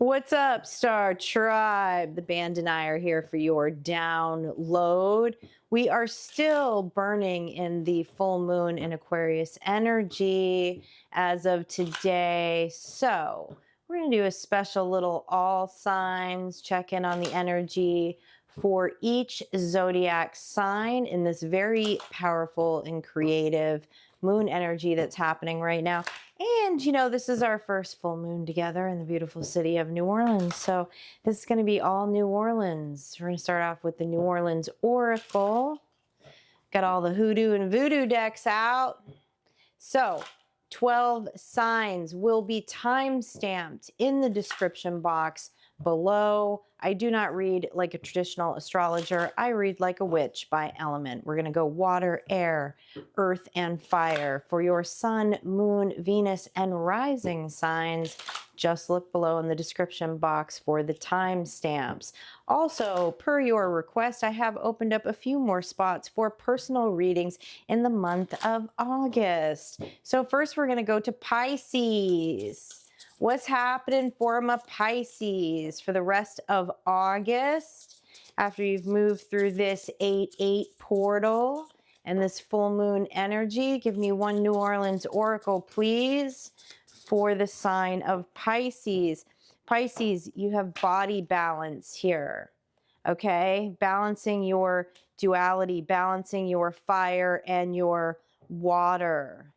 What's up, Star Tribe? The Band and I are here for your download. We are still burning in the full moon in Aquarius energy as of today. So, we're going to do a special little all signs check in on the energy for each zodiac sign in this very powerful and creative moon energy that's happening right now. And, you know, this is our first full moon together in the beautiful city of New Orleans. So this is going to be all New Orleans. We're going to start off with the New Orleans Oracle. Got all the Hoodoo and Voodoo decks out. So 12 signs will be time-stamped in the description box below. I do not read like a traditional astrologer. I read like a witch by element. We're going to go water, air, earth, and fire. For your sun, moon, Venus, and rising signs, just look below in the description box for the timestamps. Also, per your request, I have opened up a few more spots for personal readings in the month of August. So first we're going to go to Pisces. What's happening for my Pisces for the rest of August after you've moved through this 8-8 portal and this full moon energy? Give me one New Orleans oracle, please, for the sign of Pisces. Pisces, you have body balance here, okay? Balancing your duality, balancing your fire and your water.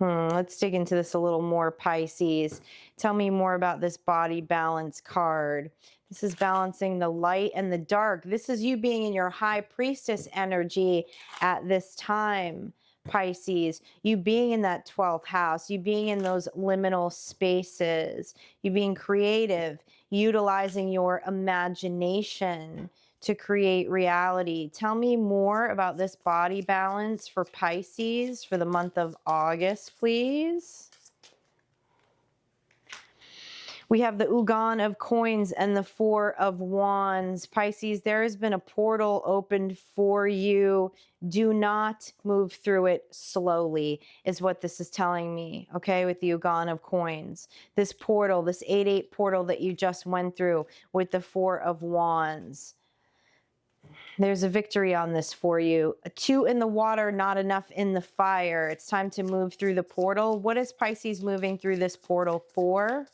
Let's dig into this a little more, Pisces. Tell me more about this body balance card. This is balancing the light and the dark. This is you being in your high priestess energy at this time, Pisces. You being in that 12th house, you being in those liminal spaces, you being creative, utilizing your imagination to create reality. Tell me more about this body balance for Pisces for the month of August, please. We have the Ugan of Coins and the Four of Wands. Pisces, there has been a portal opened for you. Do not move through it slowly, is what this is telling me, okay, with the Ugan of Coins. This portal, this 8-8 portal that you just went through with the Four of Wands. There's a victory on this for you. 2 in the water, not enough in the fire. It's time to move through the portal. What is Pisces moving through this portal for?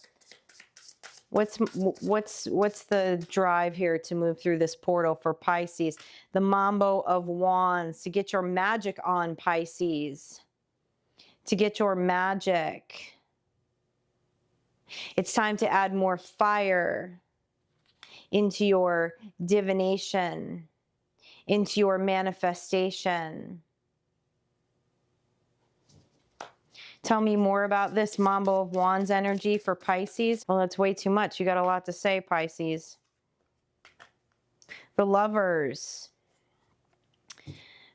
What's the drive here to move through this portal for Pisces? The Mambo of Wands, to get your magic on, Pisces. To get your magic. It's time to add more fire into your divination, into your manifestation. Tell me more about this Mambo of Wands energy for Pisces. Well, that's way too much. You got a lot to say, Pisces. The Lovers.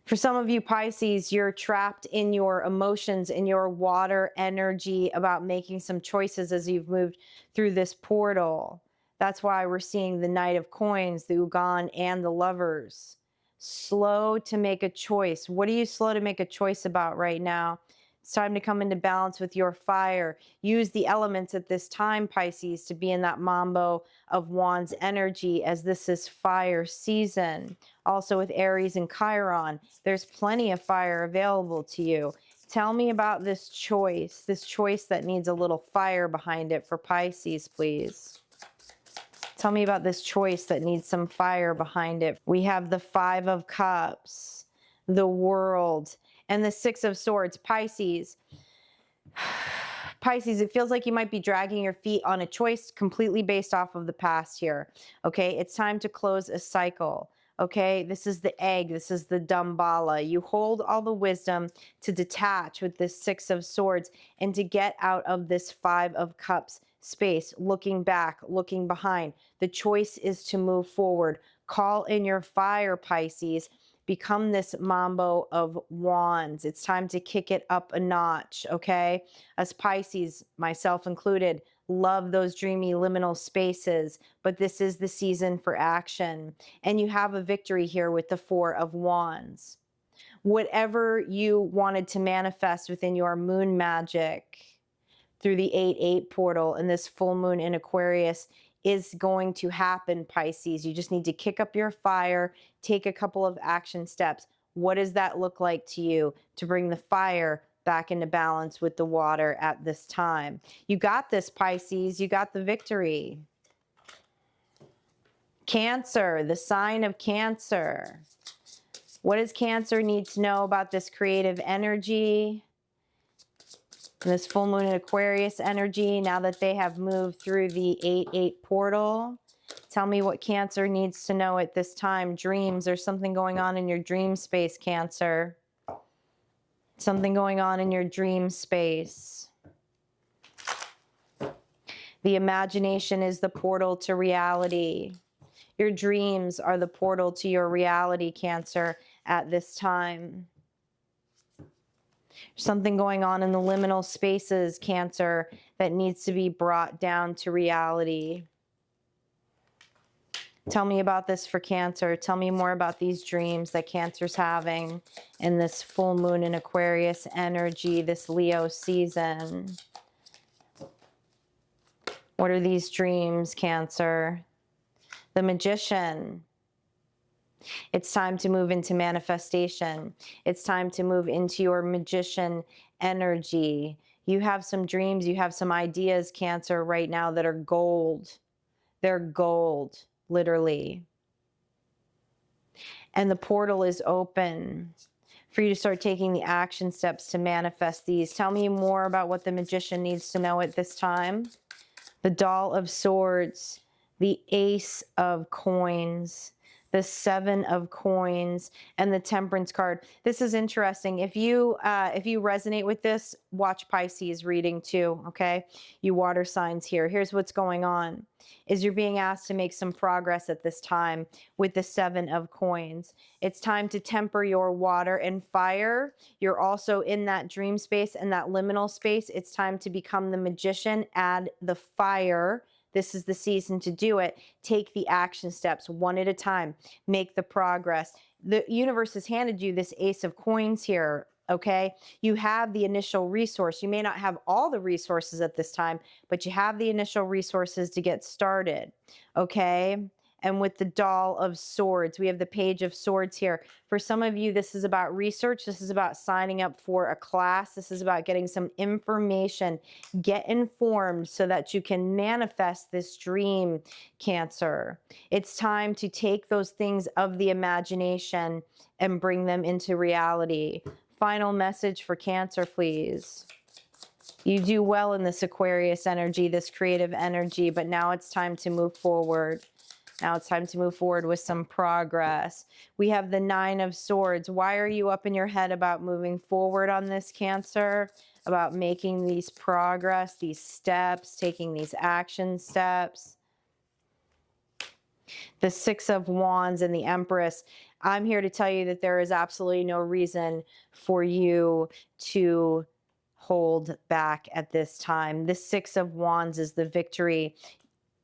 For some of you Pisces, you're trapped in your emotions, in your water energy about making some choices as you've moved through this portal. That's why we're seeing the Knight of Coins, the Ugan, and the Lovers. Slow to make a choice. What are you slow to make a choice about right now? It's time to come into balance with your fire. Use the elements at this time, Pisces, to be in that Mambo of Wands energy, as this is fire season. Also with Aries and Chiron, there's plenty of fire available to you. Tell me about this choice that needs a little fire behind it for Pisces, please. Tell me about this choice that needs some fire behind it. We have the 5 of Cups, the World, and the 6 of Swords. Pisces, it feels like you might be dragging your feet on a choice completely based off of the past here. Okay, it's time to close a cycle. Okay, this is the egg. This is the Dambala. You hold all the wisdom to detach with this 6 of Swords and to get out of this 5 of Cups space, looking back, looking behind. The choice is to move forward. Call in your fire, Pisces. Become this Mambo of Wands. It's time to kick it up a notch, okay? As Pisces, myself included, love those dreamy liminal spaces, but this is the season for action. And you have a victory here with the 4 of Wands. Whatever you wanted to manifest within your moon magic, through the 8-8 portal, and this full moon in Aquarius is going to happen, Pisces. You just need to kick up your fire, take a couple of action steps. What does that look like to you to bring the fire back into balance with the water at this time? You got this, Pisces. You got the victory. Cancer, the sign of Cancer. What does Cancer need to know about this creative energy? This full moon in Aquarius energy, now that they have moved through the 8-8 portal. Tell me what Cancer needs to know at this time. Dreams, there's something going on in your dream space, Cancer. Something going on in your dream space. The imagination is the portal to reality. Your dreams are the portal to your reality, Cancer, at this time. Something going on in the liminal spaces, Cancer, that needs to be brought down to reality. Tell me about this for Cancer. Tell me more about these dreams that Cancer's having in this full moon in Aquarius energy, this Leo season. What are these dreams, Cancer? The Magician. It's time to move into manifestation. It's time to move into your magician energy. You have some dreams, you have some ideas, Cancer, right now that are gold. They're gold, literally. And the portal is open for you to start taking the action steps to manifest these. Tell me more about what the magician needs to know at this time. The Doll of Swords, the Ace of Coins, the 7 of Coins, and the Temperance card. This is interesting. If you resonate with this, watch Pisces reading too, okay? You water signs here. Here's what's going on, is you're being asked to make some progress at this time with the 7 of Coins. It's time to temper your water and fire. You're also in that dream space and that liminal space. It's time to become the magician, add the fire. This is the season to do it. Take the action steps one at a time. Make the progress. The universe has handed you this Ace of Coins here, okay? You have the initial resource. You may not have all the resources at this time, but you have the initial resources to get started, okay? And with the Doll of Swords, we have the Page of Swords here. For some of you, this is about research. This is about signing up for a class. This is about getting some information. Get informed so that you can manifest this dream, Cancer. It's time to take those things of the imagination and bring them into reality. Final message for Cancer, please. You do well in this Aquarius energy, this creative energy, but now it's time to move forward. Now it's time to move forward with some progress. We have the 9 of Swords. Why are you up in your head about moving forward on this, Cancer? About making these progress, these steps, taking these action steps? The 6 of Wands and the Empress. I'm here to tell you that there is absolutely no reason for you to hold back at this time. The 6 of Wands is the victory.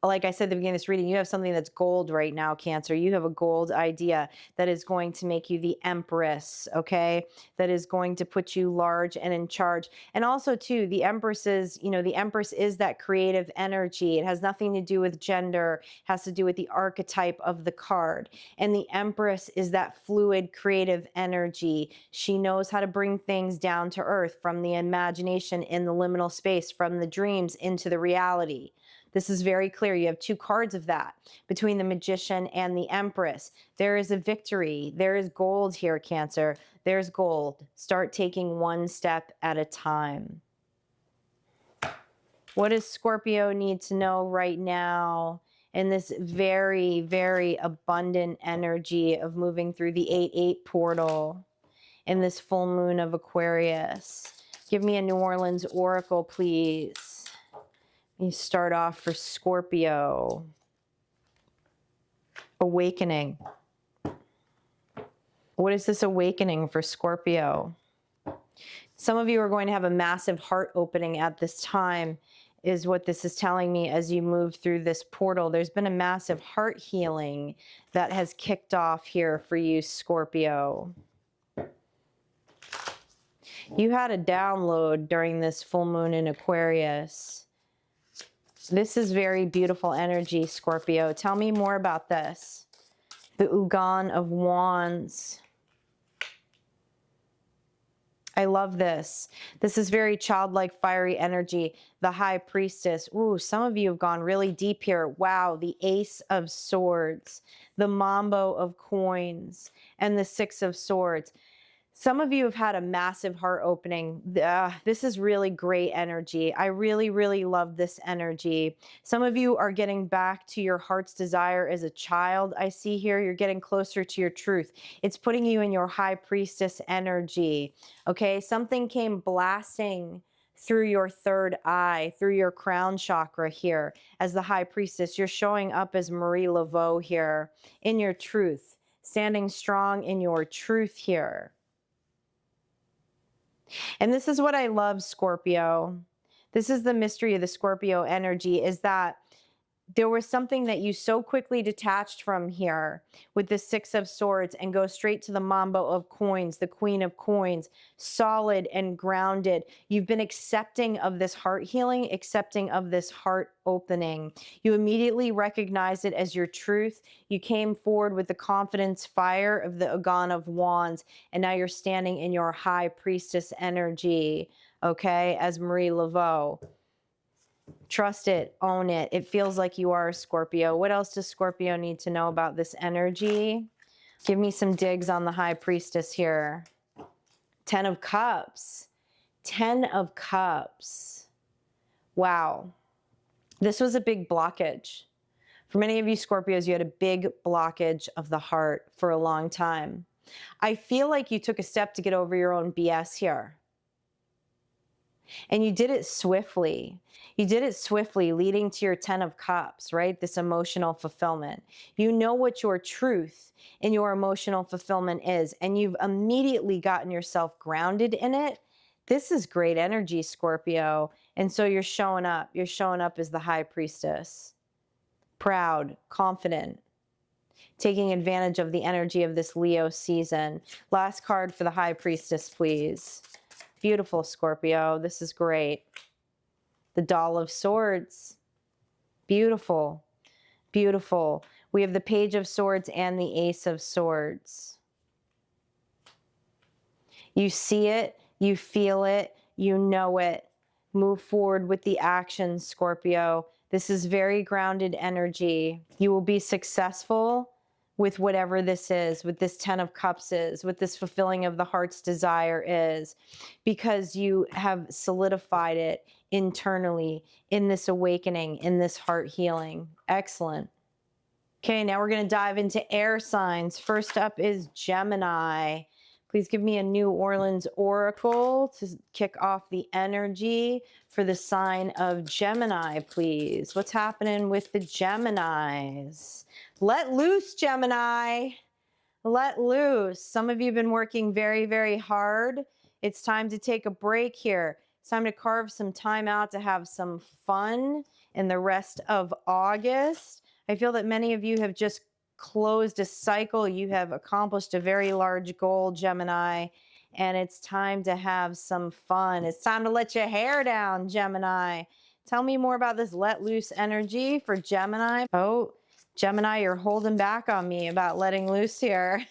Like I said at the beginning of this reading, you have something that's gold right now, Cancer. You have a gold idea that is going to make you the Empress, okay? That is going to put you large and in charge. And also, too, the Empress is, the Empress is that creative energy. It has nothing to do with gender. It has to do with the archetype of the card. And the Empress is that fluid, creative energy. She knows how to bring things down to earth, from the imagination in the liminal space, from the dreams into the reality. This is very clear. You have 2 cards of that between the Magician and the Empress. There is a victory. There is gold here, Cancer. There's gold. Start taking one step at a time. What does Scorpio need to know right now in this very, very abundant energy of moving through the 8-8 portal in this full moon of Aquarius? Give me a New Orleans oracle, please. You start off for Scorpio. Awakening. What is this awakening for Scorpio? Some of you are going to have a massive heart opening at this time, is what this is telling me as you move through this portal. There's been a massive heart healing that has kicked off here for you, Scorpio. You had a download during this full moon in Aquarius. This is very beautiful energy, Scorpio. Tell me more about this. The Ugan of Wands. I love this. This is very childlike, fiery energy. The High Priestess. Ooh, some of you have gone really deep here. Wow, the Ace of Swords, the Mambo of Coins, and the Six of Swords. Some of you have had a massive heart opening. This is really great energy. I really, really love this energy. Some of you are getting back to your heart's desire as a child. I see here you're getting closer to your truth. It's putting you in your High Priestess energy. Okay, something came blasting through your third eye, through your crown chakra here. As the High Priestess, you're showing up as Marie Laveau here in your truth, standing strong in your truth here. And this is what I love, Scorpio. This is the mystery of the Scorpio energy, is that there was something that you so quickly detached from here with the Six of Swords and go straight to the Mambo of Coins, the Queen of Coins, solid and grounded. You've been accepting of this heart healing, accepting of this heart opening. You immediately recognized it as your truth. You came forward with the confidence fire of the Ugan of Wands, and now you're standing in your High Priestess energy, okay, as Marie Laveau. Trust it, own it. It feels like you are a Scorpio. What else does Scorpio need to know about this energy? Give me some digs on the High Priestess here. 10 of Cups. 10 of Cups. Wow. This was a big blockage. For many of you Scorpios, you had a big blockage of the heart for a long time. I feel like you took a step to get over your own BS here. And you did it swiftly. You did it swiftly, leading to your 10 of Cups, right? This emotional fulfillment. You know what your truth in your emotional fulfillment is, and you've immediately gotten yourself grounded in it. This is great energy, Scorpio. And so you're showing up. You're showing up as the High Priestess. Proud, confident, taking advantage of the energy of this Leo season. Last card for the High Priestess, please. Beautiful, Scorpio. This is great. The Doll of Swords. Beautiful. Beautiful. We have the Page of Swords and the Ace of Swords. You see it. You feel it. You know it. Move forward with the action, Scorpio. This is very grounded energy. You will be successful with whatever this is, with this 10 of Cups is, with this fulfilling of the heart's desire is, because you have solidified it internally in this awakening, in this heart healing. Excellent. Okay, now we're going to dive into air signs. First up is Gemini. Please give me a New Orleans oracle to kick off the energy for the sign of Gemini, please. What's happening with the Geminis? Let loose, Gemini. Let loose. Some of you have been working very, very hard. It's time to take a break here. It's time to carve some time out to have some fun in the rest of August. I feel that many of you have just closed a cycle. You have accomplished a very large goal, Gemini, and it's time to have some fun. It's time to let your hair down, Gemini. Tell me more about this let loose energy for Gemini. Oh, Gemini, you're holding back on me about letting loose here.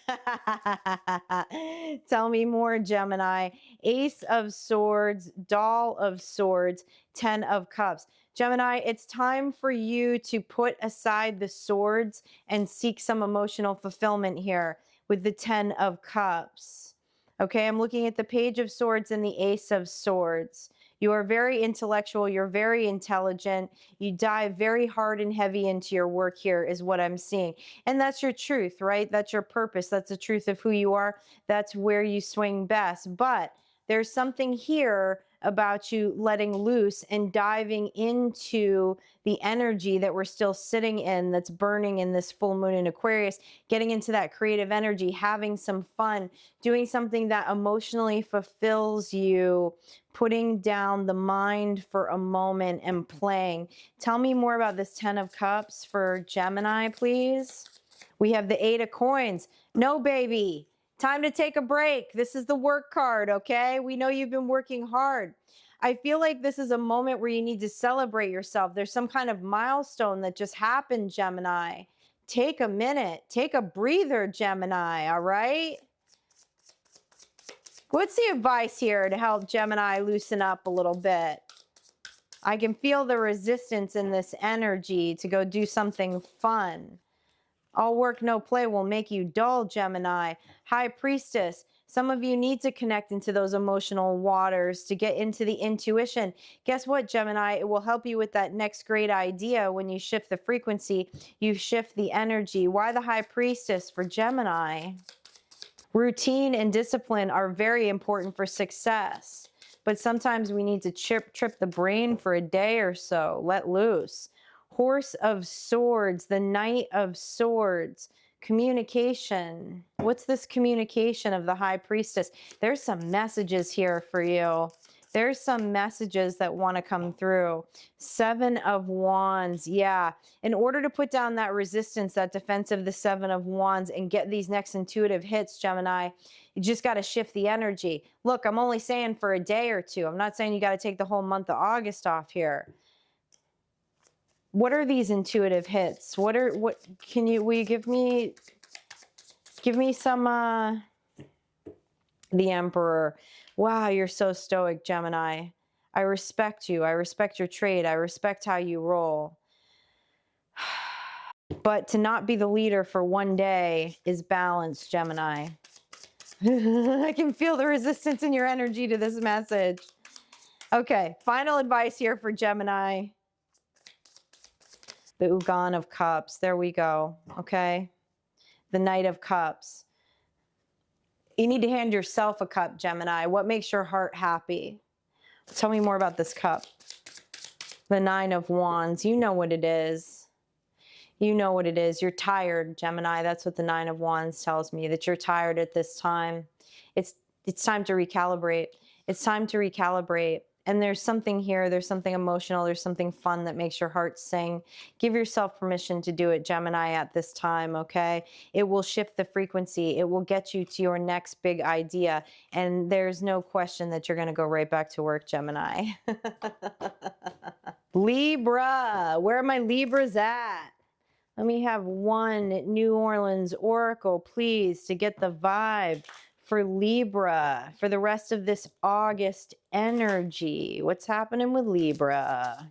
Tell me more, Gemini. Ace of Swords, Doll of Swords, 10 of Cups. Gemini, it's time for you to put aside the swords and seek some emotional fulfillment here with the 10 of Cups. Okay, I'm looking at the Page of Swords and the Ace of Swords. You are very intellectual. You're very intelligent. You dive very hard and heavy into your work here is what I'm seeing. And that's your truth, right? That's your purpose. That's the truth of who you are. That's where you swing best. But there's something here about you letting loose and diving into the energy that we're still sitting in, that's burning in this full moon in Aquarius, getting into that creative energy, having some fun, doing something that emotionally fulfills you, putting down the mind for a moment and playing. Tell me more about this 10 of Cups for Gemini, please. We have the 8 of Coins. No, baby. Time to take a break. This is the work card, okay? We know you've been working hard. I feel like this is a moment where you need to celebrate yourself. There's some kind of milestone that just happened, Gemini. Take a minute. Take a breather, Gemini, all right? What's the advice here to help Gemini loosen up a little bit? I can feel the resistance in this energy to go do something fun. All work, no play will make you dull, Gemini. High Priestess, some of you need to connect into those emotional waters to get into the intuition. Guess what, Gemini? It will help you with that next great idea. When you shift the frequency, you shift the energy. Why the High Priestess for Gemini? Routine and discipline are very important for success, but sometimes we need to trip the brain for a day or so. Let loose. Horse of Swords, the Knight of Swords, communication. What's this communication of the High Priestess? There's some messages here for you. There's some messages that want to come through. Seven of Wands. Yeah. In order to put down that resistance, that defense of the Seven of Wands and get these next intuitive hits, Gemini, you just got to shift the energy. Look, I'm only saying for a day or two. I'm not saying you got to take the whole month of August off here. What are these intuitive hits? Will you give me some, the Emperor. Wow, you're so stoic, Gemini. I respect you. I respect your trade. I respect how you roll. But to not be the leader for one day is balance, Gemini. I can feel the resistance in your energy to this message. Okay, final advice here for Gemini. The Ugan of Cups. There we go. Okay. The Knight of Cups. You need to hand yourself a cup, Gemini. What makes your heart happy? Tell me more about this cup. The Nine of Wands. You know what it is. You know what it is. You're tired, Gemini. That's what the Nine of Wands tells me, that you're tired at this time. It's time to recalibrate. It's time to recalibrate. And there's something here. There's something emotional. There's something fun that makes your heart sing. Give yourself permission to do it, Gemini, at this time, okay? It will shift the frequency. It will get you to your next big idea. And there's no question that you're going to go right back to work, Gemini. Libra. Where are my Libras at? Let me have one New Orleans Oracle, please, to get the vibe for Libra for the rest of this August energy. What's happening with Libra?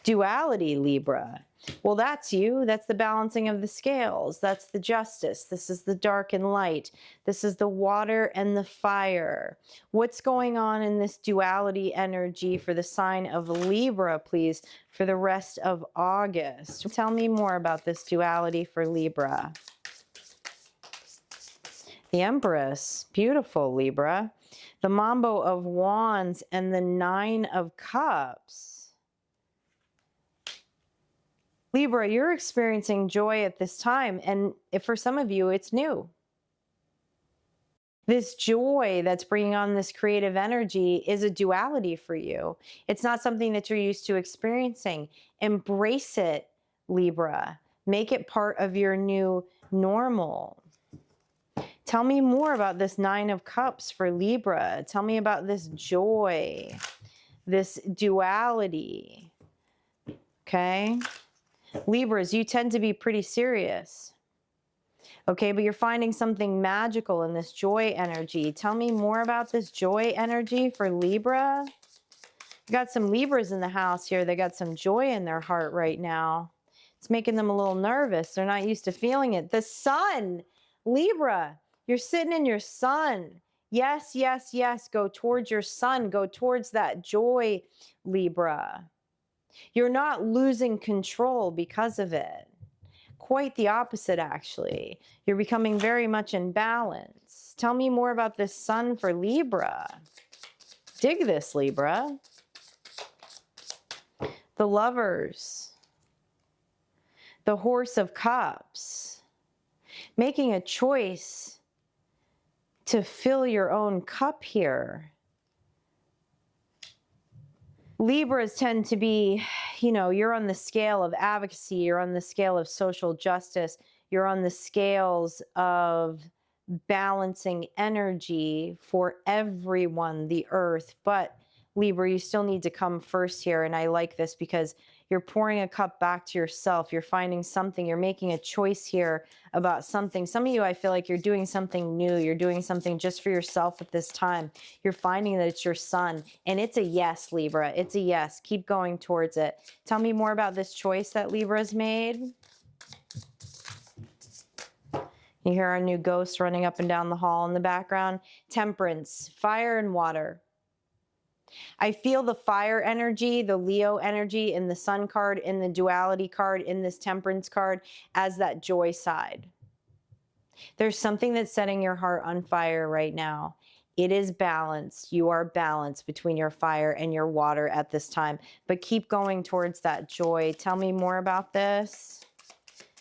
Duality, Libra. Well, that's you. That's the balancing of the scales. That's the justice. This is the dark and light. This is the water and the fire. What's going on in this duality energy for the sign of Libra, please, for the rest of August? Tell me more about this duality for Libra. The Empress. Beautiful, Libra. The Mambo of Wands and the Nine of Cups. Libra, you're experiencing joy at this time, and if for some of you, it's new. This joy that's bringing on this creative energy is a duality for you. It's not something that you're used to experiencing. Embrace it, Libra. Make it part of your new normal. Tell me more about this Nine of Cups for Libra. Tell me about this joy, this duality, okay? Libras, you tend to be pretty serious. Okay, but you're finding something magical in this joy energy. Tell me more about this joy energy for Libra. You got some Libras in the house here. They got some joy in their heart right now. It's making them a little nervous. They're not used to feeling it. The sun, Libra, you're sitting in your sun. Yes, yes, yes. Go towards your sun. Go towards that joy, Libra. You're not losing control because of it. Quite the opposite, actually. You're becoming very much in balance. Tell me more about this sun for Libra. Dig this, Libra. The Lovers. The Horse of Cups. Making a choice to fill your own cup here. Libras tend to be, you know, you're on the scale of advocacy, you're on the scale of social justice, you're on the scales of balancing energy for everyone, the earth. But Libra, you still need to come first here. And I like this because you're pouring a cup back to yourself. You're finding something. You're making a choice here about something. Some of you, I feel like you're doing something new. You're doing something just for yourself at this time. You're finding that it's your sun. And it's a yes, Libra. It's a yes. Keep going towards it. Tell me more about this choice that Libra's made. You hear our new ghost running up and down the hall in the background. Temperance, fire and water. I feel the fire energy, the Leo energy in the sun card, in the duality card, in this temperance card as that joy side. There's something that's setting your heart on fire right now. It is balanced. You are balanced between your fire and your water at this time. But keep going towards that joy. Tell me more about this.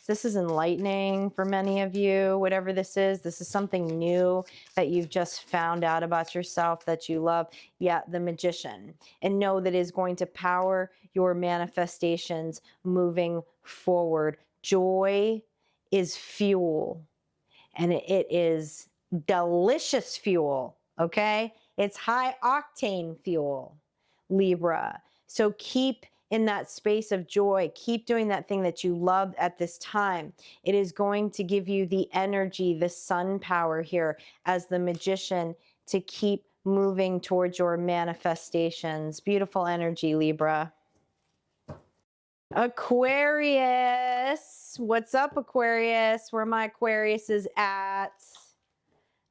This is enlightening for many of you, whatever this is. This is something new that you've just found out about yourself that you love. Yeah, the Magician. And know that it is going to power your manifestations moving forward. Joy is fuel, and it is delicious fuel, okay? It's high octane fuel, Libra. So keep in that space of joy. Keep doing that thing that you love at this time. It is going to give you the energy, the sun power here as the Magician to keep moving towards your manifestations. Beautiful energy, Libra. Aquarius. What's up, Aquarius? Where my Aquarius is at.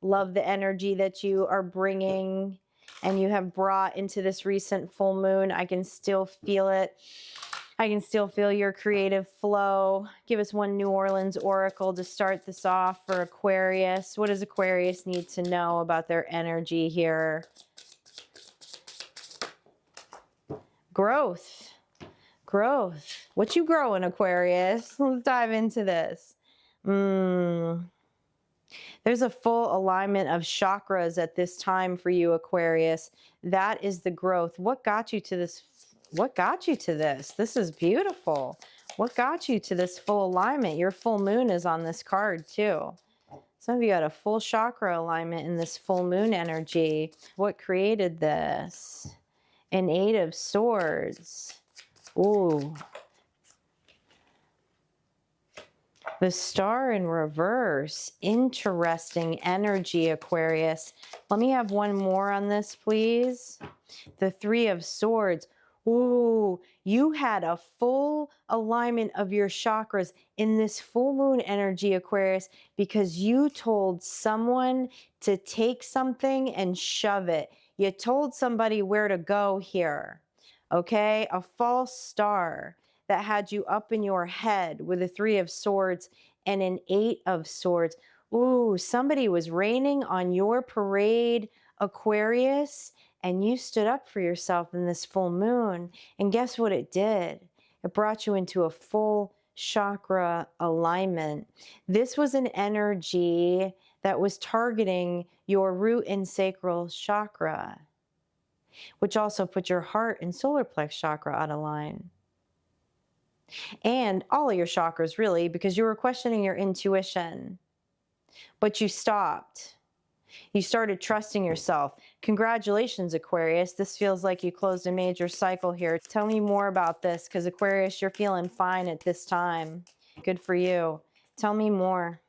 Love the energy that you are bringing and you have brought into this recent full moon. I can still feel it. I can still feel your creative flow. Give us one New Orleans oracle to start this off for Aquarius. What does Aquarius need to know about their energy here? Growth. Growth. What you growing, Aquarius? Let's dive into this. There's a full alignment of chakras at this time for you, Aquarius. That is the growth. What got you to this? What got you to this? This is beautiful. What got you to this full alignment? Your full moon is on this card too. Some of you got a full chakra alignment in this full moon energy. What created this? An Eight of Swords. Ooh. The Star in reverse. Interesting energy, Aquarius. Let me have one more on this, please. The Three of Swords. Ooh, you had a full alignment of your chakras in this full moon energy, Aquarius, because you told someone to take something and shove it. You told somebody where to go here, okay? A false star that had you up in your head with a Three of Swords and an Eight of Swords. Ooh, somebody was raining on your parade, Aquarius, and you stood up for yourself in this full moon. And guess what it did? It brought you into a full chakra alignment. This was an energy that was targeting your root and sacral chakra, which also put your heart and solar plex chakra out of line. And all of your chakras, really, because you were questioning your intuition, but you stopped. You started trusting yourself. Congratulations, Aquarius. This feels like you closed a major cycle here. Tell me more about this, because Aquarius, you're feeling fine at this time. Good for you. Tell me more.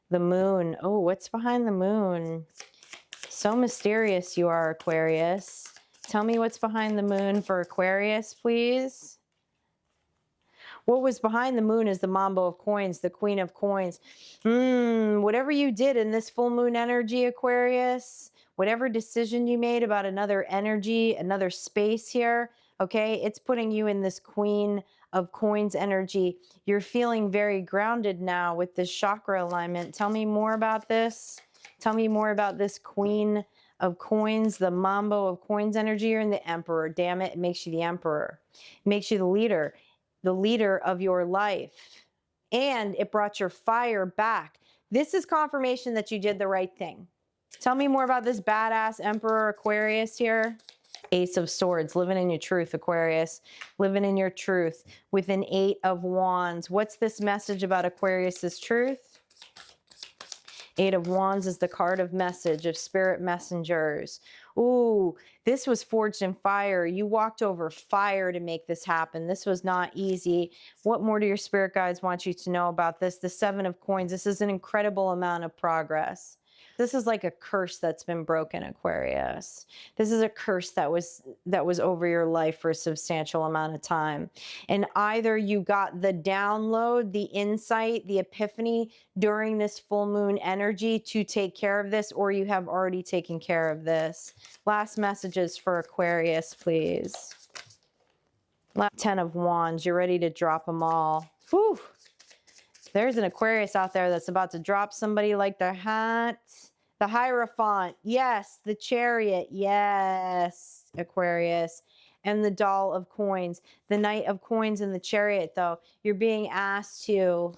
The moon. Oh, what's behind the moon? So mysterious you are, Aquarius. Tell me what's behind the moon for Aquarius, please. What was behind the moon is the Mambo of Coins, the Queen of Coins. Whatever you did in this full moon energy, Aquarius, whatever decision you made about another energy, another space here, okay, it's putting you in this Queen of Coins energy. You're feeling very grounded now with this chakra alignment. Tell me more about this. Tell me more about this Queen of Coins, the Mambo of Coins energy. You're in the Emperor. Damn it, it makes you the Emperor. It makes you the leader of your life. And it brought your fire back. This is confirmation that you did the right thing. Tell me more about this badass Emperor Aquarius here. Ace of Swords, living in your truth, Aquarius. Living in your truth with an Eight of Wands. What's this message about Aquarius's truth? Eight of Wands is the card of message, of spirit messengers. Ooh, this was forged in fire. You walked over fire to make this happen. This was not easy. What more do your spirit guides want you to know about this? The Seven of Coins. This is an incredible amount of progress. This is like a curse that's been broken, Aquarius. This is a curse that was over your life for a substantial amount of time. And either you got the download, the insight, the epiphany during this full moon energy to take care of this, or you have already taken care of this. Last messages for Aquarius, please. Ten of Wands. You're ready to drop them all. Whew. There's an Aquarius out there that's about to drop somebody like the hat. The Hierophant. Yes. The Chariot. Yes, Aquarius. And the Doll of Coins. The Knight of Coins and the Chariot, though. You're being asked to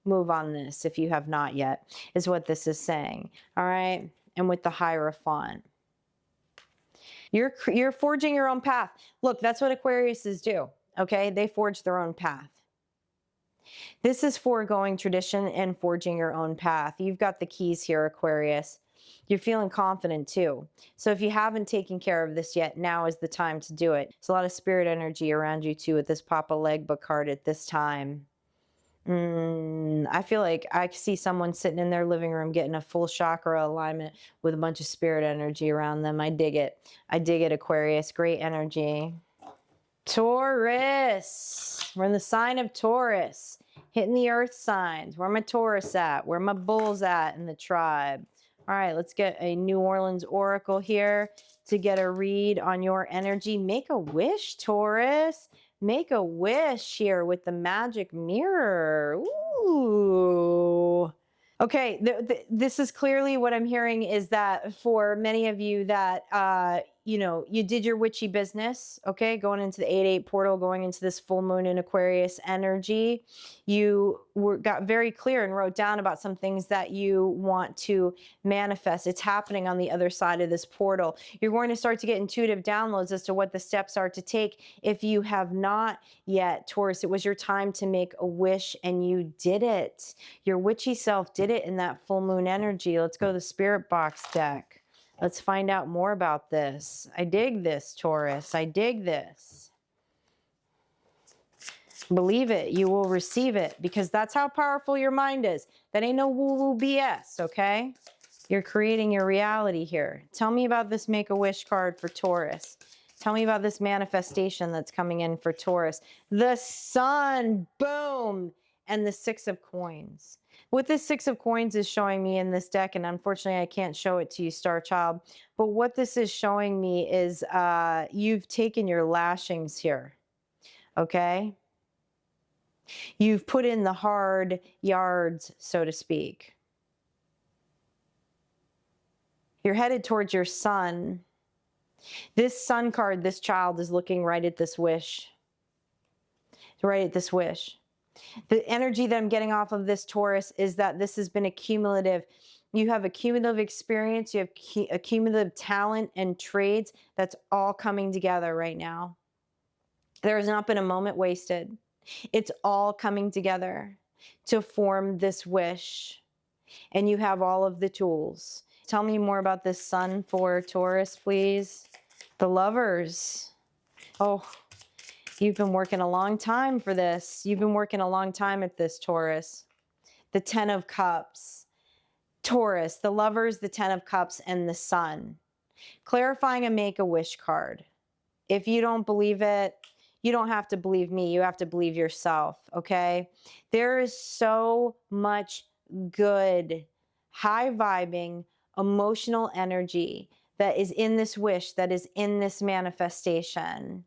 move on this if you have not yet, is what this is saying. All right. And with the Hierophant. You're forging your own path. Look, that's what Aquariuses do. Okay. They forge their own path. This is foregoing tradition and forging your own path. You've got the keys here, Aquarius. You're feeling confident too. So if you haven't taken care of this yet, now is the time to do it. There's a lot of spirit energy around you too with this Papa Legba card at this time. I feel like I see someone sitting in their living room getting a full chakra alignment with a bunch of spirit energy around them. I dig it. I dig it, Aquarius. Great energy. Taurus. We're in the sign of Taurus. Hitting the earth signs. Where my Taurus at? Where my bulls at in the tribe? All right, let's get a New Orleans oracle here to get a read on your energy. Make a wish, Taurus. Make a wish here with the magic mirror. Ooh. Okay, this is clearly what I'm hearing is that for many of you that, you know, you did your witchy business, okay, going into the 8/8 portal, going into this full moon in Aquarius energy, you got very clear and wrote down about some things that you want to manifest. It's happening on the other side of this portal. You're going to start to get intuitive downloads as to what the steps are to take. If you have not yet, Taurus, it was your time to make a wish and you did it. Your witchy self did it in that full moon energy. Let's go to the spirit box deck. Let's find out more about this. I dig this, Taurus. I dig this. Believe it. You will receive it because that's how powerful your mind is. That ain't no woo-woo BS, okay? You're creating your reality here. Tell me about this Make-A-Wish card for Taurus. Tell me about this manifestation that's coming in for Taurus. The Sun, boom, and the Six of Coins. What this Six of Coins is showing me in this deck, and unfortunately I can't show it to you, Star Child, but what this is showing me is you've taken your lashings here, okay? You've put in the hard yards, so to speak. You're headed towards your sun. This Sun card, this child is looking right at this wish. Right at this wish. The energy that I'm getting off of this Taurus is that this has been a cumulative. You have a cumulative experience. You have a cumulative talent and trades that's all coming together right now. There has not been a moment wasted. It's all coming together to form this wish. And you have all of the tools. Tell me more about this Sun for Taurus, please. The Lovers. Oh, you've been working a long time for this. You've been working a long time at this, Taurus. The Ten of Cups. Taurus, the Lovers, the Ten of Cups, and the Sun. Clarifying a Make-A-Wish card. If you don't believe it, you don't have to believe me. You have to believe yourself, okay? There is so much good, high-vibing, emotional energy that is in this wish, that is in this manifestation.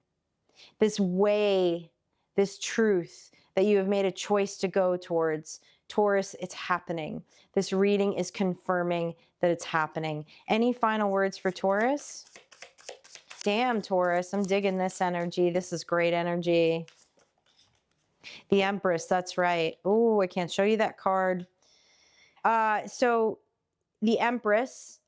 This way, this truth that you have made a choice to go towards. Taurus, it's happening. This reading is confirming that it's happening. Any final words for Taurus? Damn, Taurus, I'm digging this energy. This is great energy. The Empress, that's right. Oh, I can't show you that card. So the Empress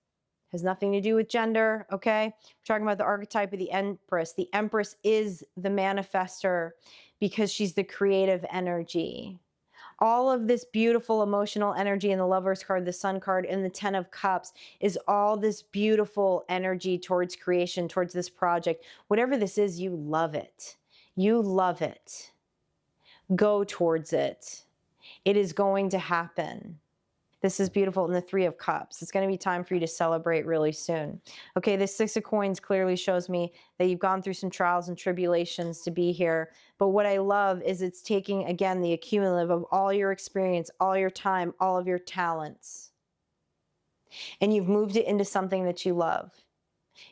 has nothing to do with gender, okay? We're talking about the archetype of the Empress. The Empress is the manifester because she's the creative energy. All of this beautiful emotional energy in the Lover's card, the Sun card, and the Ten of Cups is all this beautiful energy towards creation, towards this project. Whatever this is, you love it. You love it. Go towards it. It is going to happen. This is beautiful. And the Three of Cups. It's going to be time for you to celebrate really soon. Okay, this Six of Coins clearly shows me that you've gone through some trials and tribulations to be here. But what I love is it's taking, again, the accumulative of all your experience, all your time, all of your talents. And you've moved it into something that you love.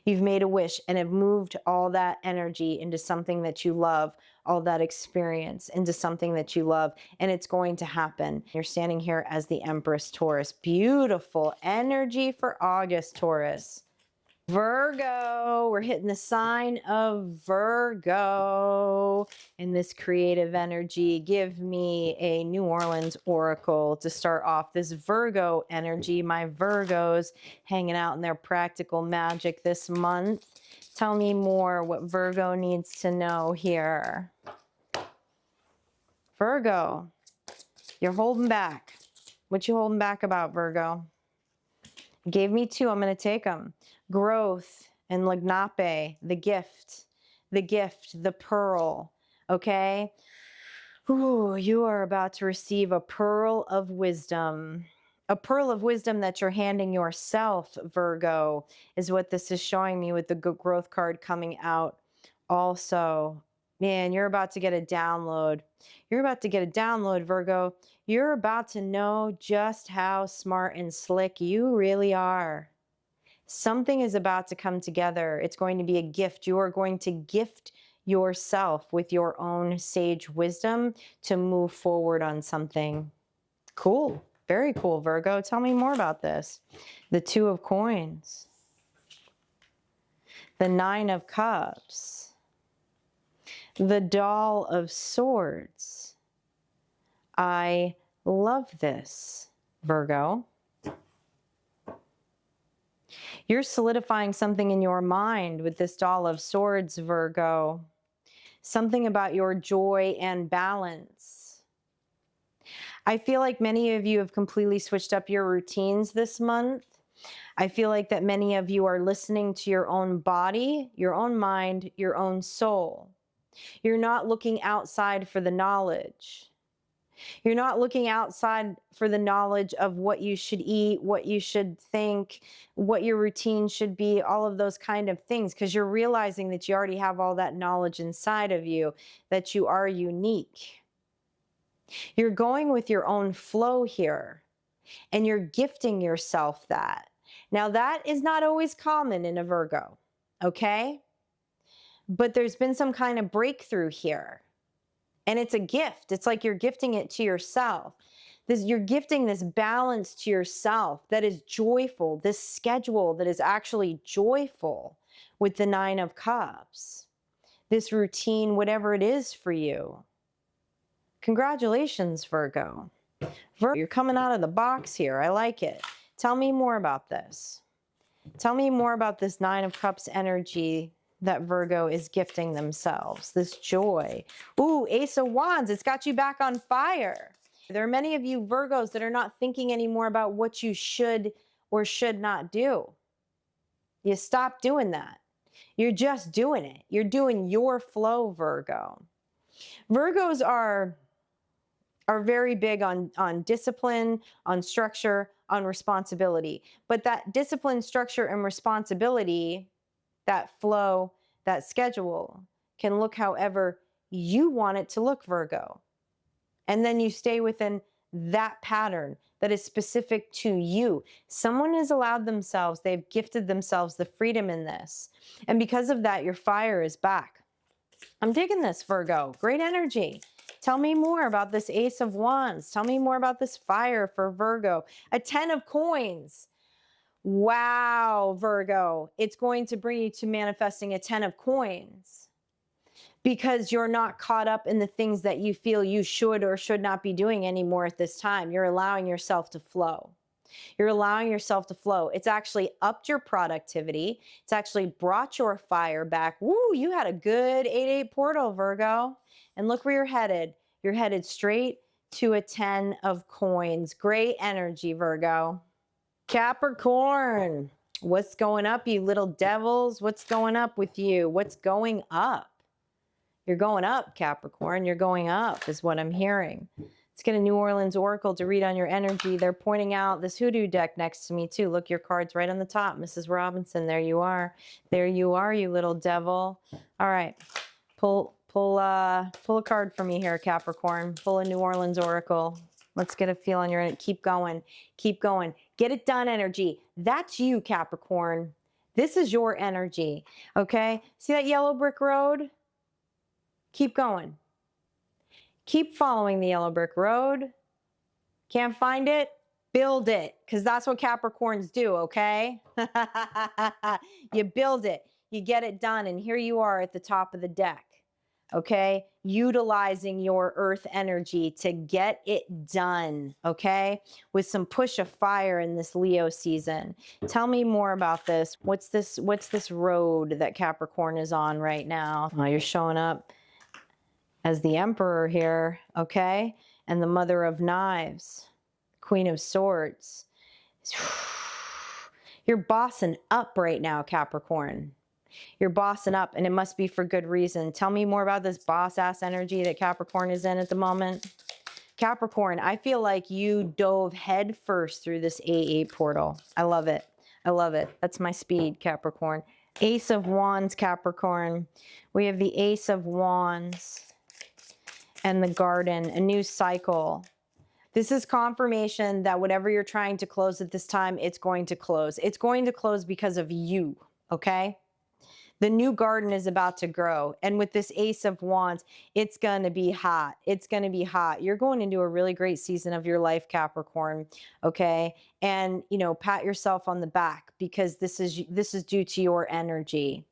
You've made a wish and have moved all that energy into something that you love, all that experience into something that you love, and it's going to happen. You're standing here as the Empress Taurus. Beautiful energy for August, Taurus. Virgo, we're hitting the sign of Virgo in this creative energy. Give me a New Orleans oracle to start off this Virgo energy. My Virgos hanging out in their practical magic this month. Tell me more what Virgo needs to know here. Virgo, you're holding back. What you holding back about, Virgo? Gave me two, I'm going to take them. Growth and Lignape, the gift, the pearl, okay? Ooh, you are about to receive a pearl of wisdom. A pearl of wisdom that you're handing yourself, Virgo, is what this is showing me with the growth card coming out. Also, man, you're about to get a download. You're about to get a download, Virgo. You're about to know just how smart and slick you really are. Something is about to come together. It's going to be a gift. You are going to gift yourself with your own sage wisdom to move forward on something. Cool. Very cool, Virgo. Tell me more about this. The Two of Coins. The Nine of Cups. The Doll of Swords. I love this, Virgo. You're solidifying something in your mind with this Doll of Swords, Virgo. Something about your joy and balance. I feel like many of you have completely switched up your routines this month. I feel like that many of you are listening to your own body, your own mind, your own soul. You're not looking outside for the knowledge. You're not looking outside for the knowledge of what you should eat, what you should think, what your routine should be, all of those kind of things, because you're realizing that you already have all that knowledge inside of you, that you are unique. You're going with your own flow here, and you're gifting yourself that. Now, that is not always common in a Virgo, okay? But there's been some kind of breakthrough here. And it's a gift. It's like you're gifting it to yourself. You're gifting this balance to yourself that is joyful, this schedule that is actually joyful with the Nine of Cups, this routine, whatever it is for you. Congratulations, Virgo. Virgo, you're coming out of the box here. I like it. Tell me more about this. Tell me more about this Nine of Cups energy that Virgo is gifting themselves, this joy. Ooh, Ace of Wands, it's got you back on fire. There are many of you Virgos that are not thinking anymore about what you should or should not do. You stop doing that. You're just doing it. You're doing your flow, Virgo. Virgos are very big on discipline, on structure, on responsibility. But that discipline, structure, and responsibility, that flow, that schedule can look however you want it to look, Virgo. And then you stay within that pattern that is specific to you. Someone has allowed themselves, they've gifted themselves the freedom in this. And because of that, your fire is back. I'm digging this, Virgo. Great energy. Tell me more about this Ace of Wands. Tell me more about this fire for Virgo. A Ten of Coins. Wow, Virgo, it's going to bring you to manifesting a Ten of Coins because you're not caught up in the things that you feel you should or should not be doing anymore at this time. You're allowing yourself to flow. You're allowing yourself to flow. It's actually upped your productivity. It's actually brought your fire back. Woo, you had a good 8-8 portal, Virgo. And look where you're headed. You're headed straight to a 10 of coins. Great energy, Virgo. Capricorn, what's going up, you little devils? What's going up with you? What's going up? You're going up, Capricorn. You're going up is what I'm hearing. Let's get a New Orleans Oracle to read on your energy. They're pointing out this Hoodoo deck next to me too. Look, your card's right on the top, Mrs. Robinson. There you are. There you are, you little devil. All right. Pull a card for me here, Capricorn. Pull a New Orleans Oracle. Let's get a feel on your, keep going. Keep going. Get it done energy. That's you, Capricorn. This is your energy. Okay? See that yellow brick road? Keep going. Keep following the yellow brick road. Can't find it? Build it, because that's what Capricorns do, okay? You build it, you get it done, and here you are at the top of the deck, okay? Utilizing your earth energy to get it done, okay? With some push of fire in this Leo season. Tell me more about this. What's this road that Capricorn is on right now? Oh, you're showing up as the Emperor here, okay? And the Mother of Knives, Queen of Swords. You're bossing up right now, Capricorn. You're bossing up, and it must be for good reason. Tell me more about this boss-ass energy that Capricorn is in at the moment. Capricorn, I feel like you dove head first through this AA portal. I love it. I love it. That's my speed, Capricorn. Ace of Wands, Capricorn. We have the Ace of Wands and the Garden, a new cycle. This is confirmation that whatever you're trying to close at this time, it's going to close. It's going to close because of you, okay? The new garden is about to grow. And with this Ace of Wands, it's going to be hot. It's going to be hot. You're going into a really great season of your life, Capricorn, okay? And, you know, pat yourself on the back, because this is due to your energy.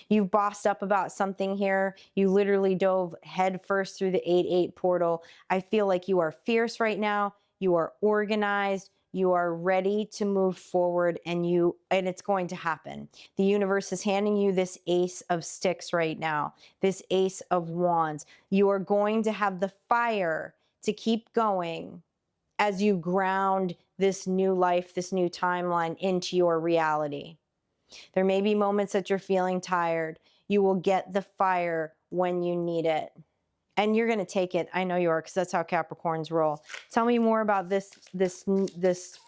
You've bossed up about something here. You literally dove head first through the 8-8 portal. I feel like you are fierce right now. You are organized. You are ready to move forward, and it's going to happen. The universe is handing you this Ace of Sticks right now, this Ace of Wands. You are going to have the fire to keep going as you ground this new life, this new timeline into your reality. There may be moments that you're feeling tired. You will get the fire when you need it. And you're going to take it. I know you are, because that's how Capricorns roll. Tell me more about this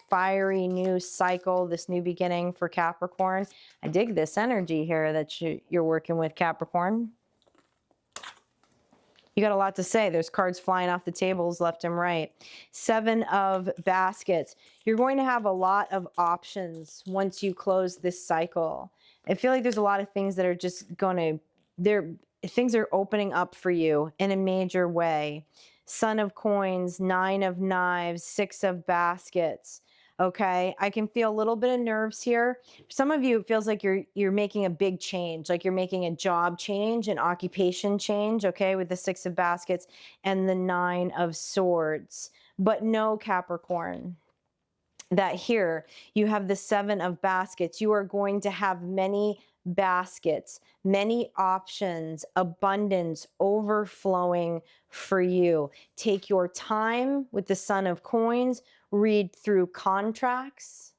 fiery new cycle, this new beginning for Capricorn. I dig this energy here that you're working with, Capricorn. You got a lot to say. There's cards flying off the tables left and right. 7 of Baskets. You're going to have a lot of options once you close this cycle. I feel like there's a lot of things that are just going to, things are opening up for you in a major way. Son of Coins, 9 of Knives, 6 of Baskets. Okay, I can feel a little bit of nerves here. For some of you, it feels like you're making a big change, like you're making a job change, an occupation change, okay, with the 6 of Baskets and the 9 of Swords. But no, Capricorn, that here you have the 7 of Baskets. You are going to have many baskets, many options, abundance overflowing for you. Take your time with the Son of Coins. Read through contracts,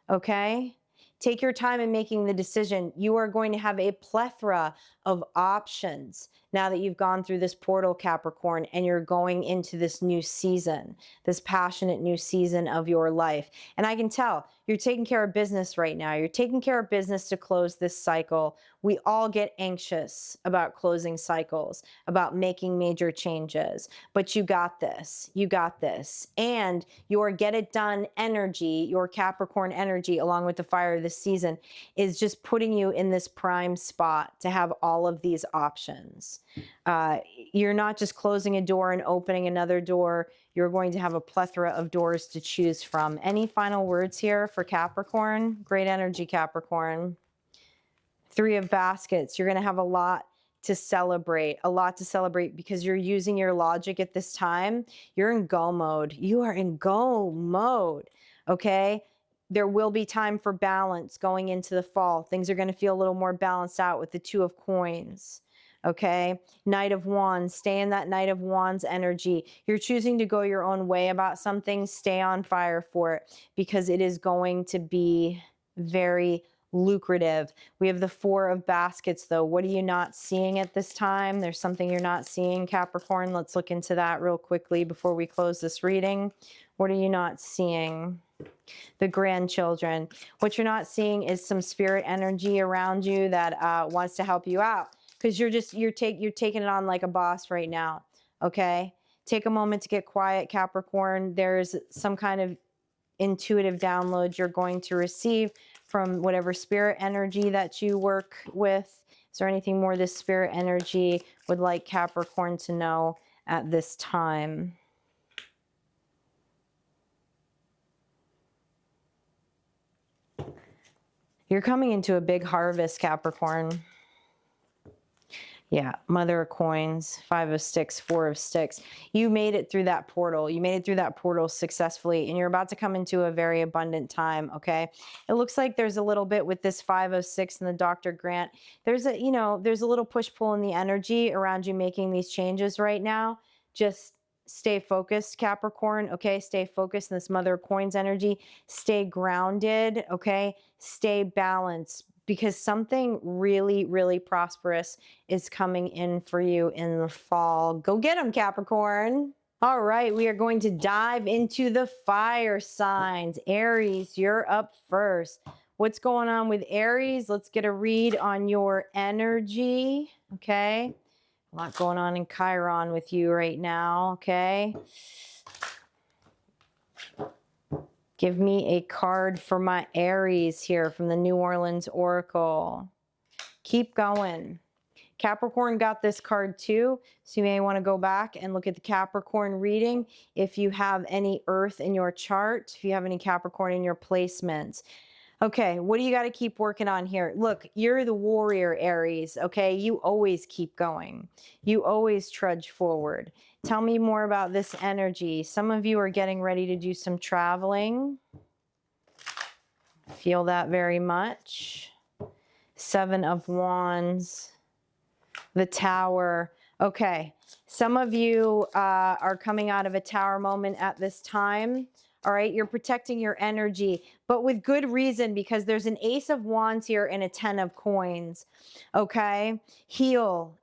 okay? Take your time in making the decision. You are going to have a plethora of options now that you've gone through this portal, Capricorn, and you're going into this new season, this passionate new season of your life. And I can tell you're taking care of business right now. You're taking care of business to close this cycle. We all get anxious about closing cycles, about making major changes, but you got this. You got this. And your get it done energy, your Capricorn energy, along with the fire of this season, is just putting you in this prime spot to have all of these options. You're not just closing a door and opening another door. You're going to have a plethora of doors to choose from. Any final words here for Capricorn? Great energy, Capricorn. 3 of Baskets. You're going to have a lot to celebrate, because you're using your logic at this time. You're in go mode. You are in go mode, okay? There will be time for balance going into the fall. Things are going to feel a little more balanced out with the 2 of Coins. Okay. Knight of Wands, stay in that Knight of Wands energy. You're choosing to go your own way about something. Stay on fire for it, because it is going to be very lucrative. We have the Four of Baskets though. What are you not seeing at this time? There's something you're not seeing, Capricorn. Let's look into that real quickly before we close this reading. What are you not seeing? The grandchildren. What you're not seeing is some spirit energy around you that wants to help you out, because you're taking it on like a boss right now. Okay, take a moment to get quiet, Capricorn. There's some kind of intuitive download you're going to receive from whatever spirit energy that you work with. Is there anything more this spirit energy would like Capricorn to know at this time? You're coming into a big harvest, Capricorn. Yeah, Mother of Coins, Five of Sticks, Four of Sticks. You made it through that portal. You made it through that portal successfully, and you're about to come into a very abundant time, okay? It looks like there's a little bit with this Five of Six and the Dr. Grant. There's a, there's a little push-pull in the energy around you making these changes right now. Just stay focused, Capricorn, okay? Stay focused in this Mother of Coins energy. Stay grounded, okay? Stay balanced, because something really, really prosperous is coming in for you in the fall. Go get them, Capricorn. All right, we are going to dive into the fire signs. Aries, you're up first. What's going on with Aries? Let's get a read on your energy, okay? A lot going on in Chiron with you right now, okay? Give me a card for my Aries here from the New Orleans Oracle. Keep going. Capricorn got this card too, so you may want to go back and look at the Capricorn reading if you have any Earth in your chart, if you have any Capricorn in your placements. Okay, what do you got to keep working on here? Look, you're the warrior, Aries, okay? You always keep going. You always trudge forward. Tell me more about this energy. Some of you are getting ready to do some traveling. Feel that very much. Seven of Wands. The Tower. Okay, some of you are coming out of a Tower moment at this time. All right, you're protecting your energy, but with good reason, because there's an Ace of Wands here and a 10 of Coins. Okay, heal,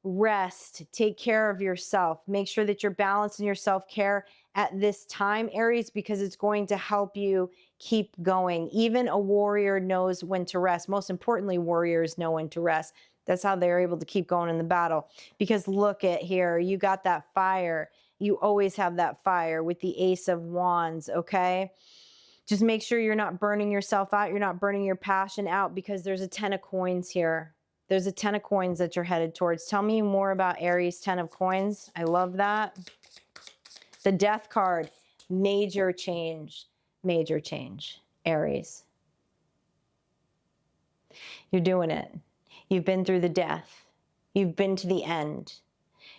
rest, take care of yourself. Make sure that you're balancing your self-care at this time, Aries, because it's going to help you keep going. Even a warrior knows when to rest. Most importantly, warriors know when to rest. That's how they're able to keep going in the battle. Because look at here, you got that fire. You always have that fire with the Ace of Wands, okay? Just make sure you're not burning yourself out. You're not burning your passion out, because there's a 10 of Coins here. There's a 10 of Coins that you're headed towards. Tell me more about Aries 10 of Coins. I love that. The Death card, major change, Aries. You're doing it. You've been through the death. You've been to the end.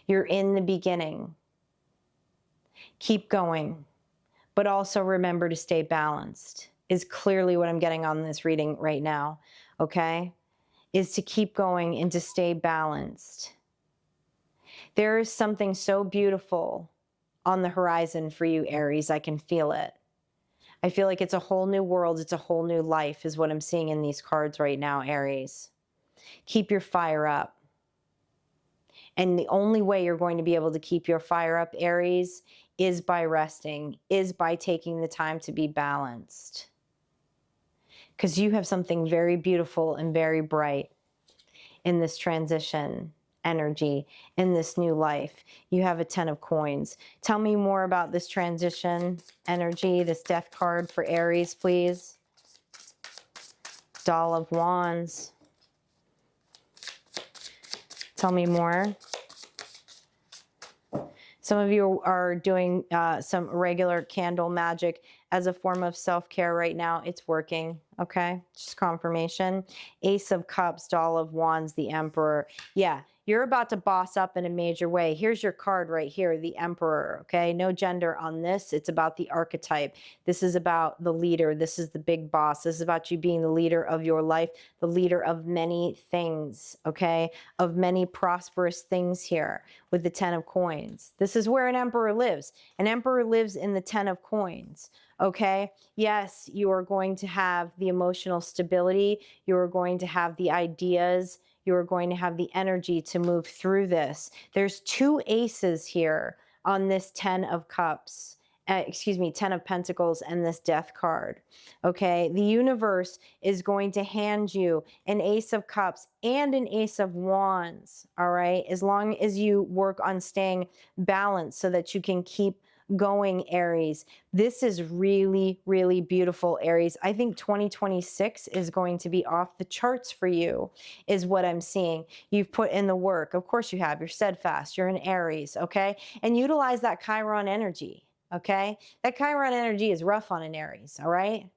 You're in the beginning. Keep going, but also remember to stay balanced, is clearly what I'm getting on this reading right now, okay? Is to keep going and to stay balanced. There is something so beautiful on the horizon for you, Aries. I can feel it. I feel like it's a whole new world. It's a whole new life is what I'm seeing in these cards right now, Aries. Keep your fire up. And the only way you're going to be able to keep your fire up, Aries, is by resting, is by taking the time to be balanced. Because you have something very beautiful and very bright in this transition energy, in this new life. You have a 10 of Coins. Tell me more about this transition energy, this Death card for Aries, please. Doll of Wands. Tell me more. Some of you are doing some regular candle magic as a form of self-care right now. It's working, okay? Just confirmation. Ace of Cups, Doll of Wands, the Emperor. Yeah, You're about to boss up in a major way. Here's your card right here, the Emperor, okay? No gender on this. It's about the archetype. This is about the leader. This is the big boss. This is about you being the leader of your life, the leader of many things, okay? Of many prosperous things here with the 10 of coins. This is where an emperor lives. An emperor lives in the 10 of coins, okay? Yes, you are going to have the emotional stability. You are going to have the ideas. You are going to have the energy to move through this. There's 2 aces here on this 10 of cups. 10 of pentacles and this death card. Okay, the universe is going to hand you an ace of cups and an ace of wands. All right, as long as you work on staying balanced so that you can keep going, Aries. This is really, really beautiful, Aries. I think 2026 is going to be off the charts for you, is what I'm seeing. You've put in the work. Of course you have. You're steadfast. You're an Aries, okay? And utilize that Chiron energy, okay? That Chiron energy is rough on an Aries, all right?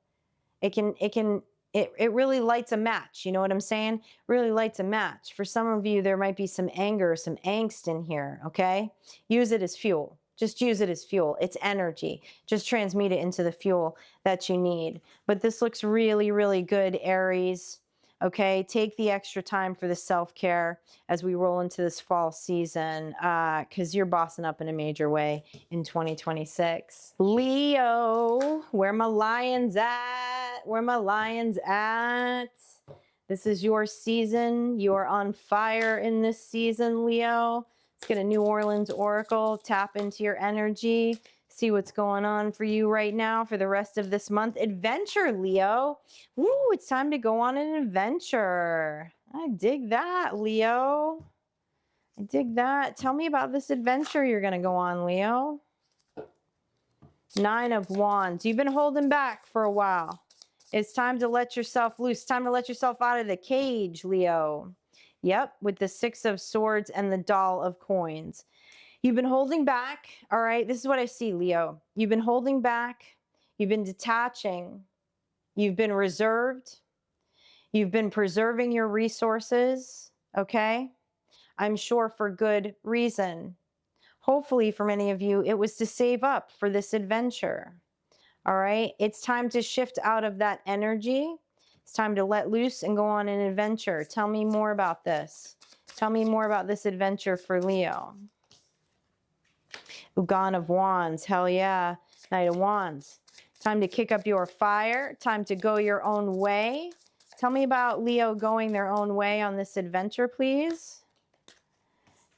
It really lights a match. You know what I'm saying? Really lights a match. For some of you, there might be some anger, some angst in here, okay? Use it as fuel. Just use it as fuel. It's energy. Just transmute it into the fuel that you need. But this looks really, really good, Aries. Okay, take the extra time for the self-care as we roll into this fall season, because you're bossing up in a major way in 2026. Leo, where my lions at? Where my lions at? This is your season. You are on fire in this season, Leo. Let's get a New Orleans oracle. Tap into your energy. See what's going on for you right now for the rest of this month. Adventure, Leo. Woo, it's time to go on an adventure. I dig that, Leo. I dig that. Tell me about this adventure you're going to go on, Leo. 9 of Wands. You've been holding back for a while. It's time to let yourself loose. It's time to let yourself out of the cage, Leo. Yep, with the 6 of Swords and the Doll of Coins. You've been holding back, all right? This is what I see, Leo. You've been holding back. You've been detaching. You've been reserved. You've been preserving your resources, okay? I'm sure for good reason. Hopefully for many of you, it was to save up for this adventure, all right? It's time to shift out of that energy. It's time to let loose and go on an adventure. Tell me more about this. Tell me more about this adventure for Leo. Ugan of Wands, hell yeah. Knight of Wands. Time to kick up your fire. Time to go your own way. Tell me about Leo going their own way on this adventure, please.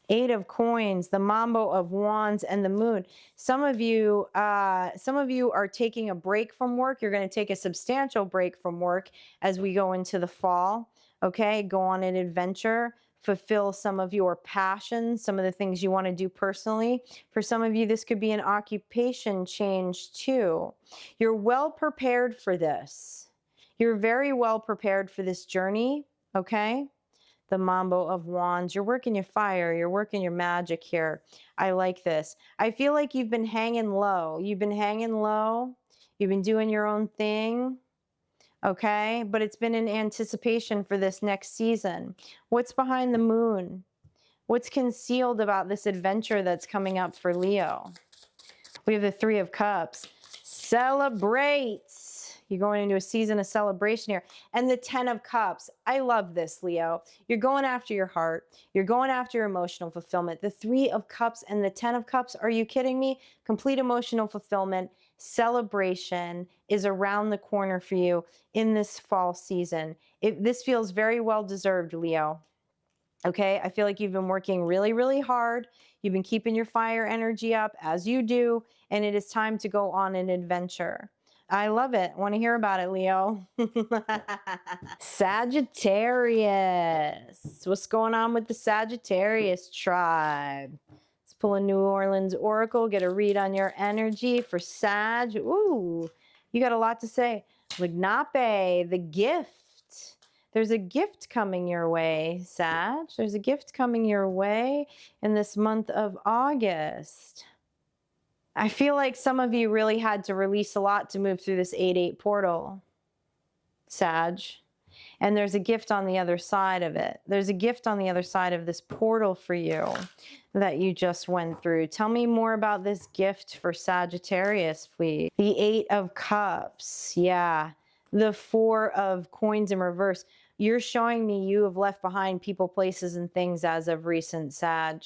8 of Coins, the Mambo of Wands, and the Moon. Some of you are taking a break from work. You're going to take a substantial break from work as we go into the fall. Okay, go on an adventure. Fulfill some of your passions, some of the things you want to do personally. For some of you, this could be an occupation change too. You're well prepared for this. You're very well prepared for this journey, okay? The Mambo of Wands. You're working your fire. You're working your magic here. I like this. I feel like you've been hanging low. You've been hanging low. You've been doing your own thing. Okay, but it's been in anticipation for this next season. What's behind the moon? What's concealed about this adventure that's coming up for Leo? We have the 3 of Cups. Celebrate. You're going into a season of celebration here. And the 10 of Cups. I love this, Leo. You're going after your heart. You're going after your emotional fulfillment. The 3 of Cups and the 10 of Cups. Are you kidding me? Complete emotional fulfillment. Celebration is around the corner for you in this fall season. This feels very well deserved, Leo. Okay, I feel like you've been working really, really hard. You've been keeping your fire energy up as you do, and it is time to go on an adventure. I love it. Want to hear about it, Leo. Sagittarius. What's going on with the Sagittarius tribe? Let's pull a New Orleans oracle, get a read on your energy for Sag. Ooh, you got a lot to say. Lignape, the gift. There's a gift coming your way, Sag. There's a gift coming your way in this month of August. I feel like some of you really had to release a lot to move through this 8-8 portal, Sag. And there's a gift on the other side of it. There's a gift on the other side of this portal for you that you just went through. Tell me more about this gift for Sagittarius, please. The 8 of Cups. Yeah. The 4 of Coins in reverse. You're showing me you have left behind people, places, and things as of recent, Sag.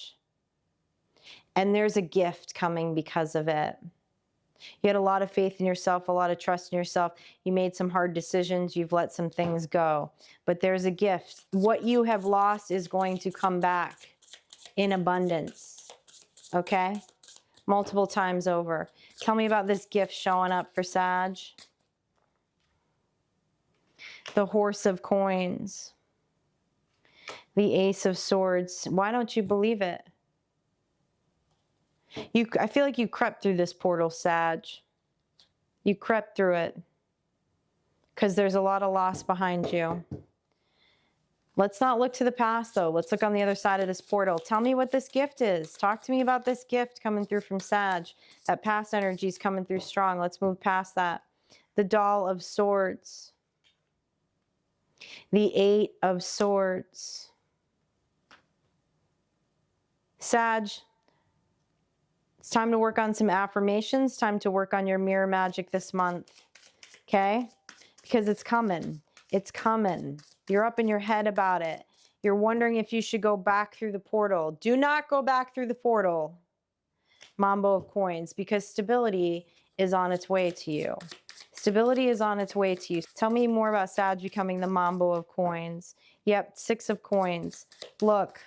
And there's a gift coming because of it. You had a lot of faith in yourself, a lot of trust in yourself. You made some hard decisions. You've let some things go. But there's a gift. What you have lost is going to come back in abundance. Okay? Multiple times over. Tell me about this gift showing up for Sag. The Horse of Coins. The Ace of Swords. Why don't you believe it? I feel like you crept through this portal, Sag. You crept through it because there's a lot of loss behind you. Let's not look to the past, though. Let's look on the other side of this portal. Tell me what this gift is. Talk to me about this gift coming through from Sag. That past energy is coming through strong. Let's move past that. The Doll of Swords. The 8 of Swords. Sag, it's time to work on some affirmations. Time to work on your mirror magic this month. Okay? Because it's coming. It's coming. You're up in your head about it. You're wondering if you should go back through the portal. Do not go back through the portal, Mambo of Coins, because stability is on its way to you. Stability is on its way to you. Tell me more about Sag becoming the Mambo of Coins. Yep, 6 of Coins. Look.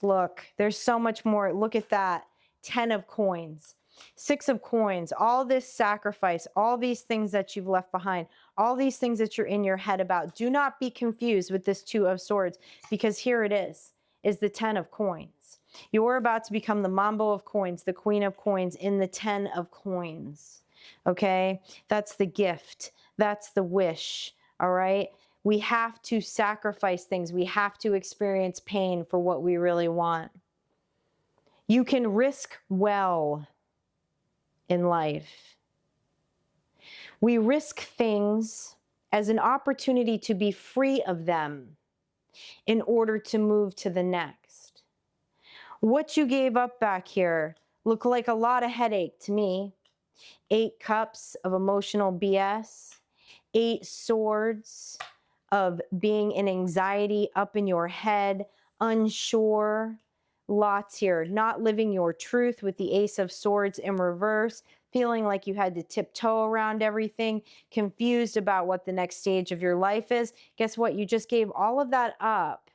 Look. There's so much more. Look at that. 10 of Coins. 6 of Coins. All this sacrifice. All these things that you've left behind. All these things that you're in your head about. Do not be confused with this 2 of Swords, because here it is the 10 of Coins. You're about to become the Mambo of Coins, the Queen of Coins in the 10 of Coins. Okay? That's the gift. That's the wish. All right? We have to sacrifice things. We have to experience pain for what we really want. You can risk well in life. We risk things as an opportunity to be free of them in order to move to the next. What you gave up back here looked like a lot of headache to me. 8 cups of emotional BS. 8 swords of being in anxiety, up in your head, unsure. Lots here. Not living your truth with the Ace of Swords in reverse. Feeling like you had to tiptoe around everything. Confused about what the next stage of your life is. Guess what? You just gave all of that up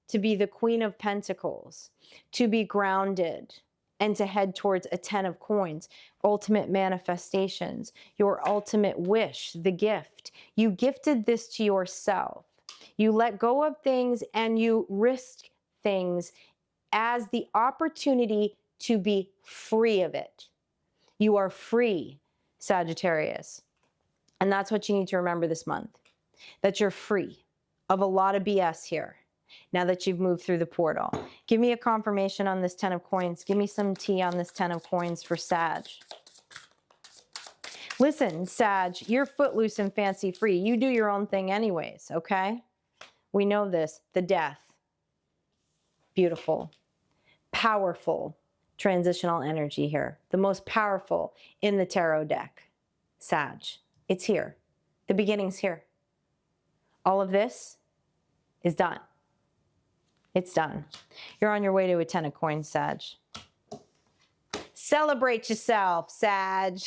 to be the Queen of Pentacles. To be grounded. And to head towards a 10 of Coins. Ultimate manifestations. Your ultimate wish. The gift. You gifted this to yourself. You let go of things and you risked things as the opportunity to be free of it. You are free, Sagittarius. And that's what you need to remember this month. That you're free of a lot of BS here. Now that you've moved through the portal. Give me a confirmation on this 10 of Coins. Give me some tea on this 10 of Coins for Sag. Listen, Sag, you're footloose and fancy free. You do your own thing anyways, okay? We know this. The Death. Beautiful. Powerful transitional energy here. The most powerful in the tarot deck. Sag. It's here. The beginning's here. All of this is done. It's done. You're on your way to a 10 of Coins, Sag. Celebrate yourself, Sag.